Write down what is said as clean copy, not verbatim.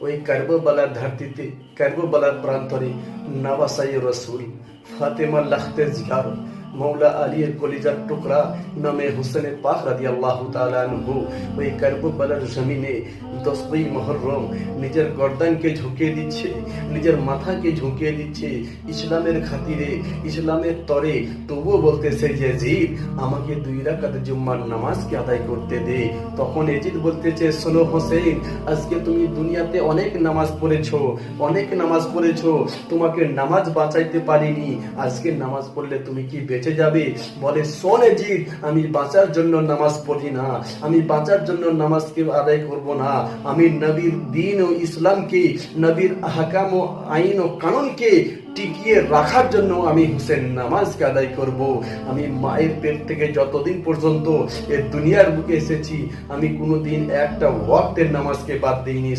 ওই কারবালার ধারতিতে, কারবালার প্রান্তরে নওয়াসাই রসুল, ফাতেমা লাখতে জিগার, মৌলা আলীর কলিজার টুকরা ইমামে হুসেন পাক রাদিয়াল্লাহু তাআলা আনহু ওই কারবালার জমিনে 10ই মুহররম নিজের গর্দানকে ঝুঁকিয়ে দিচ্ছে, নিজের মাথাকে ঝুঁকিয়ে দিচ্ছে ইসলামের খাতিরে, ইসলামের তরে। তবুও বলতেছে ইয়াজিদ, আমাকে 2 রাকাত জুম্মার নামাজকে আদায় করতে দে। তখন ইয়াজিদ বলতেছে, শোনো হোসেন, আজকে তুমি দুনিয়াতে অনেক নামাজ পড়েছো, অনেক নামাজ পড়েছো, তোমাকে নামাজ বাঁচাইতে পারিনি, আজকে নামাজ পড়লে তুমি কি বেঁচে যাবে? বলে, শোন ইয়াজিদ, আমি বাঁচার জন্য নামাজ পড়ি না, আমি বাঁচার জন্য নামাজকে আদায় করব না, আমি নবীর দ্বীন ও ইসলামকে, নবীর আহকাম ও আইন ও কানুনকে টিকিয়ে রাখার জন্য আমি হোসেন নামাজকে আদায় করব। আমি মায়ের পেট থেকে যতদিন পর্যন্ত এ দুনিয়ার বুকে এসেছি, আমি কোনোদিন একটা ওয়াক্তের নামাজকে বাদ দিইনি।